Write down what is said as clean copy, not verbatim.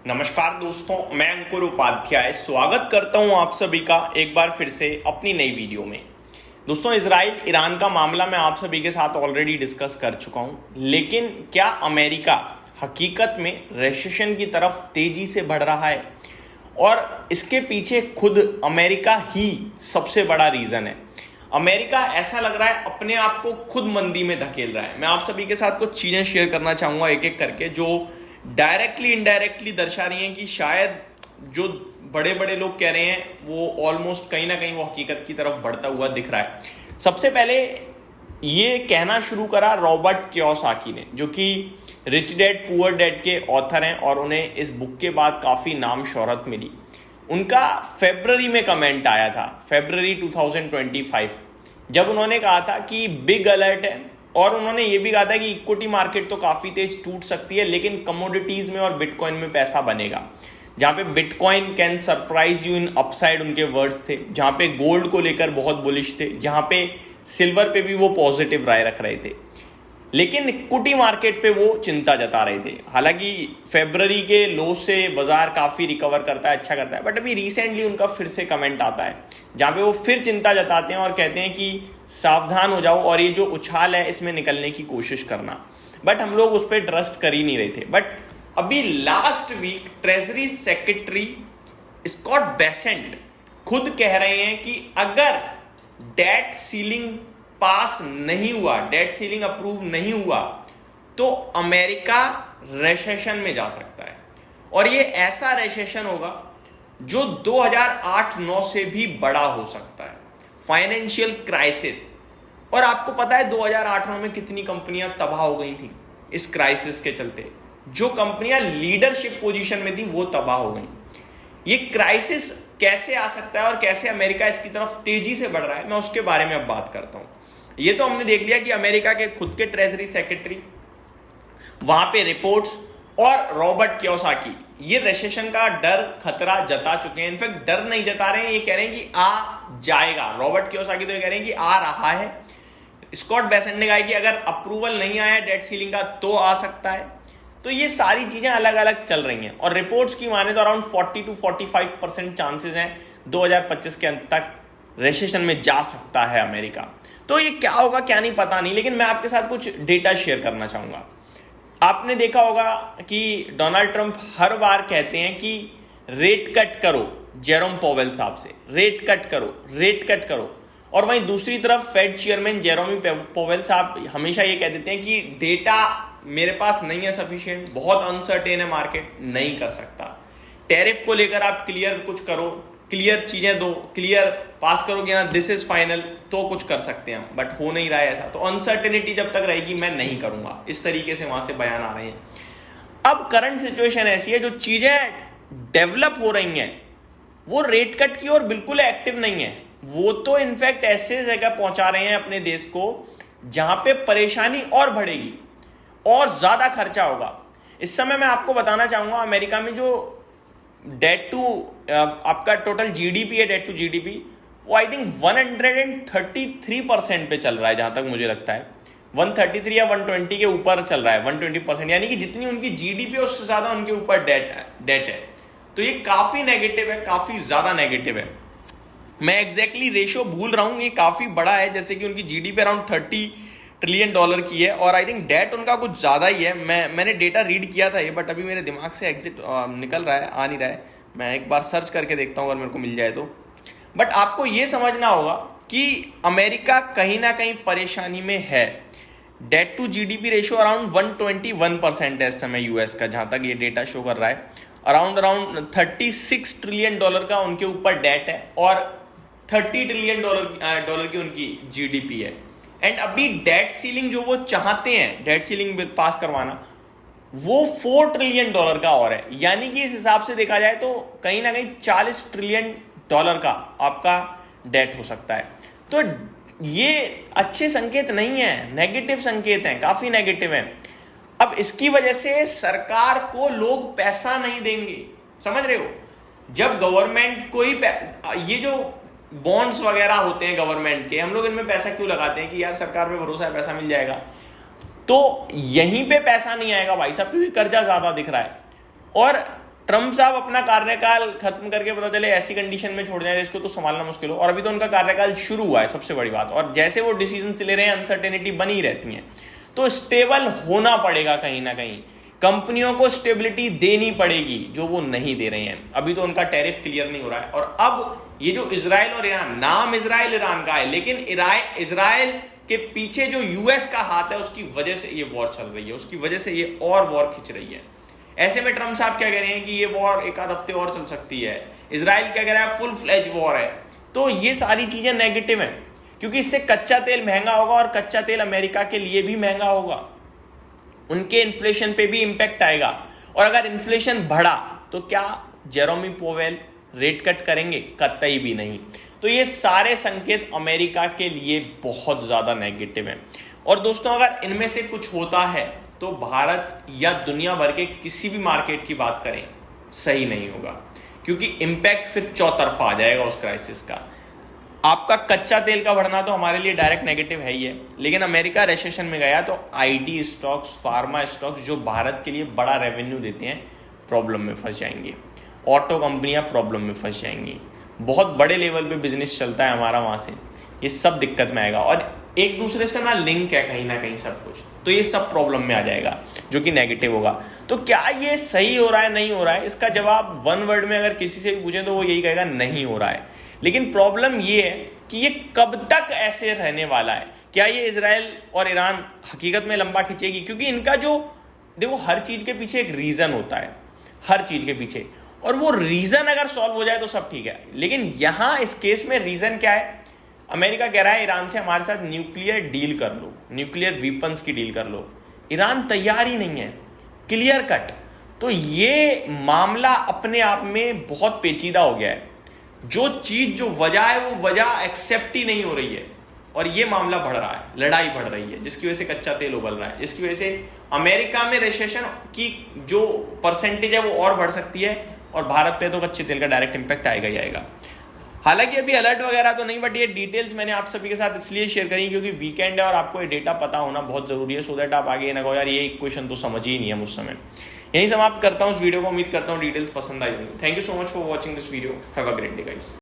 नमस्कार दोस्तों, मैं अंकुर उपाध्याय स्वागत करता हूं आप सभी का एक बार फिर से अपनी नई वीडियो में। दोस्तों, इजराइल ईरान का मामला मैं आप सभी के साथ ऑलरेडी डिस्कस कर चुका हूं, लेकिन क्या अमेरिका हकीकत में रिसेशन की तरफ तेजी से बढ़ रहा है और इसके पीछे खुद अमेरिका ही सबसे बड़ा रीजन है। अमेरिका ऐसा लग रहा है अपने आप को खुद मंदी में धकेल रहा है। मैं आप सभी के साथ कुछ चीजें शेयर करना चाहूंगा एक एक करके, जो डायरेक्टली इनडायरेक्टली दर्शा रही हैं कि शायद जो बड़े बड़े लोग कह रहे हैं वो ऑलमोस्ट कहीं ना कहीं वो हकीकत की तरफ बढ़ता हुआ दिख रहा है। सबसे पहले ये कहना शुरू करा रॉबर्ट कियोसाकी ने, जो कि रिच डैड पुअर डैड के ऑथर हैं और उन्हें इस बुक के बाद काफ़ी नाम शोहरत मिली। उनका फेब्रुअरी में कमेंट आया था, फेब्रुअरी 2025, जब उन्होंने कहा था कि बिग अलर्ट है और उन्होंने ये भी कहा था कि इक्विटी मार्केट तो काफ़ी तेज टूट सकती है, लेकिन कमोडिटीज़ में और बिटकॉइन में पैसा बनेगा। जहाँ पे bitcoin can surprise you in upside उनके वर्ड्स थे, जहाँ पे गोल्ड को लेकर बहुत बुलिश थे, जहाँ पे सिल्वर पे भी वो पॉजिटिव राय रख रहे थे, लेकिन इक्विटी मार्केट पे वो चिंता जता रहे थे। हालांकि फरवरी के लो से बाजार काफ़ी रिकवर करता है, अच्छा करता है, बट अभी रिसेंटली उनका फिर से कमेंट आता है जहाँ पे वो फिर चिंता जताते हैं और कहते हैं कि सावधान हो जाओ और ये जो उछाल है इसमें निकलने की कोशिश करना। बट हम लोग उस पर ट्रस्ट कर ही नहीं रहे थे। बट अभी last week treasury secretary Scott Bessent खुद कह रहे हैं कि अगर डेट सीलिंग पास नहीं हुआ, डेट सीलिंग अप्रूव नहीं हुआ, तो अमेरिका रिसेशन में जा सकता है। और ये ऐसा रिसेशन होगा जो 2008-9 से भी बड़ा हो सकता है, फाइनेंशियल क्राइसिस। और आपको पता है 2008-9 में कितनी कंपनियां तबाह हो गई थी इस क्राइसिस के चलते। जो कंपनियां लीडरशिप पोजीशन में थी वो तबाह हो गई। ये क्राइसिस कैसे आ सकता है और कैसे अमेरिका इसकी तरफ तेजी से बढ़ रहा है, मैं उसके बारे में अब बात करता हूं। ये तो हमने देख लिया कि अमेरिका के खुद के ट्रेजरी सेक्रेटरी, वहां पे रिपोर्ट्स और रॉबर्ट कियोसाकी ये रिसेशन का डर खतरा जता चुके हैं। इनफैक्ट डर नहीं जता रहे हैं, ये कह रहे हैं कि आ जाएगा। रॉबर्ट कियोसाकी तो ये कह रहे हैं कि आ रहा है। स्कॉट बेसेंट ने कहा कि अगर अप्रूवल नहीं आया डेट सीलिंग का तो आ सकता है। तो ये सारी चीजें अलग अलग चल रही हैं और रिपोर्ट्स की माने तो अराउंड 40 to 45% चांसेस हैं 2025 के अंत तक रिसेशन में जा सकता है अमेरिका। तो ये क्या होगा क्या नहीं पता नहीं, लेकिन मैं आपके साथ कुछ डेटा शेयर करना चाहूंगा। आपने देखा होगा कि डोनाल्ड ट्रंप हर बार कहते हैं कि रेट कट करो, जेरोम पोवेल साहब से रेट कट करो, रेट कट करो। और वहीं दूसरी तरफ फेड चेयरमैन जेरोमी पोवेल साहब हमेशा ये कह देते हैं कि डेटा मेरे पास नहीं है सफिशिएंट, बहुत अनसर्टेन है मार्केट, नहीं कर सकता। टैरिफ को लेकर आप क्लियर कुछ करो, क्लियर चीजें दो, क्लियर पास करो कि हाँ दिस इज फाइनल, तो कुछ कर सकते हैं हम, बट हो नहीं रहा है ऐसा। तो अनसर्टेनिटी जब तक रहेगी मैं नहीं करूंगा, इस तरीके से वहां से बयान आ रहे हैं। अब करंट सिचुएशन ऐसी है, जो चीजें डेवलप हो रही हैं वो रेट कट की और बिल्कुल एक्टिव नहीं है। वो तो इनफैक्ट ऐसे जगह पहुंचा रहे हैं अपने देश को जहां पे परेशानी और बढ़ेगी और ज्यादा खर्चा होगा। इस समय मैं आपको बताना चाहूंगा अमेरिका में जो डेट टू आपका टोटल जीडीपी है, डेट टू जीडीपी, वो आई थिंक 133% पे चल रहा है, जहां तक मुझे लगता है 133 या 120 के ऊपर चल रहा है, 120%। यानी कि जितनी उनकी जीडीपी है उससे ज्यादा उनके ऊपर डेट है। तो ये काफी नेगेटिव है, काफी ज्यादा नेगेटिव है। मैं एग्जैक्टली रेशियो भूल रहा हूं, ये काफी बड़ा है, जैसे कि उनकी जीडीपी अराउंड $30 ट्रिलियन की है और आई थिंक डेट उनका कुछ ज़्यादा ही है। मैंने डेटा रीड किया था ये, बट अभी मेरे दिमाग से एग्जिट निकल रहा है, आ नहीं रहा है। मैं एक बार सर्च करके देखता हूँ अगर मेरे को मिल जाए तो। बट आपको ये समझना होगा कि अमेरिका कहीं ना कहीं परेशानी में है। Debt to GDP ratio around 121% है इस समय यूएस का, जहाँ तक ये डेटा शो कर रहा है। अराउंड $36 ट्रिलियन का उनके ऊपर डेट है और $30 ट्रिलियन की उनकी जीडीपी है। एंड अभी डेट सीलिंग जो वो चाहते हैं, डेट सीलिंग पास करवाना, वो $4 ट्रिलियन का और है। यानी कि इस हिसाब से देखा जाए तो कहीं ना कहीं $40 ट्रिलियन का आपका डेट हो सकता है। तो ये अच्छे संकेत नहीं है, नेगेटिव संकेत हैं, काफी नेगेटिव हैं। अब इसकी वजह से सरकार को लोग पैसा नहीं देंगे, समझ रहे हो। जब गवर्नमेंट कोई ये जो बॉन्ड्स वगैरह होते हैं गवर्नमेंट के, हम लोग इनमें पैसा क्यों लगाते हैं कि यार सरकार पे भरोसा है, पैसा मिल जाएगा। तो यहीं पे पैसा नहीं आएगा भाई साहब, क्योंकि कर्जा ज्यादा दिख रहा है। और ट्रम्प साहब अपना कार्यकाल खत्म करके पता चले ऐसी कंडीशन में छोड़ जाए इसको तो संभालना मुश्किल हो, और अभी तो उनका कार्यकाल शुरू हुआ है, सबसे बड़ी बात। और जैसे वो डिसीजन ले रहे हैं अनसर्टेनिटी बनी रहती है, तो स्टेबल होना पड़ेगा कहीं ना कहीं, कंपनियों को स्टेबिलिटी देनी पड़ेगी जो वो नहीं दे रहे हैं। अभी तो उनका टैरिफ क्लियर नहीं हो रहा है। और अब ये जो इजराइल और ईरान, नाम इजराइल ईरान का है, लेकिन इजराइल के पीछे जो यूएस का हाथ है उसकी वजह से ये वॉर चल रही है, उसकी वजह से ये और वॉर खिंच रही है। ऐसे में ट्रम्प साहब क्या कह रहे हैं कि ये वॉर एक आध हफ्ते और चल सकती है, इजराइल क्या कह रहा है फुल फ्लेज वॉर है। तो ये सारी चीजें नेगेटिव हैं, क्योंकि इससे कच्चा तेल महंगा होगा और कच्चा तेल अमेरिका के लिए भी महंगा होगा, उनके इन्फ्लेशन पे भी इंपैक्ट आएगा। और अगर इन्फ्लेशन बढ़ा तो क्या जेरोमी पोवेल रेट कट करेंगे? कतई भी नहीं। तो ये सारे संकेत अमेरिका के लिए बहुत ज्यादा नेगेटिव हैं। और दोस्तों अगर इनमें से कुछ होता है तो भारत या दुनिया भर के किसी भी मार्केट की बात करें सही नहीं होगा, क्योंकि इंपैक्ट फिर चौतरफा आ जाएगा उस क्राइसिस का। आपका कच्चा तेल का बढ़ना तो हमारे लिए डायरेक्ट नेगेटिव है ही है, लेकिन अमेरिका रिसेशन में गया तो आईटी स्टॉक्स, फार्मा स्टॉक्स जो भारत के लिए बड़ा रेवेन्यू देते हैं प्रॉब्लम में फंस जाएंगे, ऑटो कंपनियां प्रॉब्लम में फंस जाएंगी, बहुत बड़े लेवल पे बिजनेस चलता है हमारा वहाँ से, ये सब दिक्कत में आएगा। और एक दूसरे से ना लिंक है कहीं ना कहीं सब कुछ, तो ये सब प्रॉब्लम में आ जाएगा जो कि नेगेटिव होगा। तो क्या ये सही हो रहा है नहीं हो रहा है, इसका जवाब वन वर्ड में अगर किसी से भी पूछें तो वो यही कहेगा नहीं हो रहा है। लेकिन प्रॉब्लम ये है कि ये कब तक ऐसे रहने वाला है। क्या ये इजराइल और ईरान हकीकत में लंबा खींचेगी? क्योंकि इनका जो देखो हर चीज के पीछे एक रीजन होता है, हर चीज के पीछे, और वो रीजन अगर सॉल्व हो जाए तो सब ठीक है। लेकिन यहां इस केस में रीजन क्या है? अमेरिका कह रहा है ईरान से हमारे साथ न्यूक्लियर डील कर लो, न्यूक्लियर वीपन्स की डील कर लो। ईरान तैयार ही नहीं है, क्लियर कट। तो ये मामला अपने आप में बहुत पेचीदा हो गया है। जो चीज जो वजह है वो वजह एक्सेप्ट ही नहीं हो रही है, और ये मामला बढ़ रहा है, लड़ाई बढ़ रही है, जिसकी वजह से कच्चा तेल उबल रहा है, जिसकी वजह से अमेरिका में रिसेशन की जो परसेंटेज है वो और बढ़ सकती है, और भारत पे तो कच्चे तेल का डायरेक्ट इंपैक्ट आएगा ही आएगा। हालांकि अभी अलर्ट वगैरह तो नहीं, बट ये डिटेल्स मैंने आप सभी के साथ इसलिए शेयर करी क्योंकि वीकेंड है और आपको ये डेटा पता होना बहुत जरूरी है, सो दैट आप आगे ना कहो यार ये क्वेश्चन तो समझ ही नहीं है मुझ समय। यही समाप्त करता हूँ इस वीडियो को, उम्मीद करता हूँ डिटेल्स पसंद आई होंगी। Thank you so much for watching this video, have a great day guys.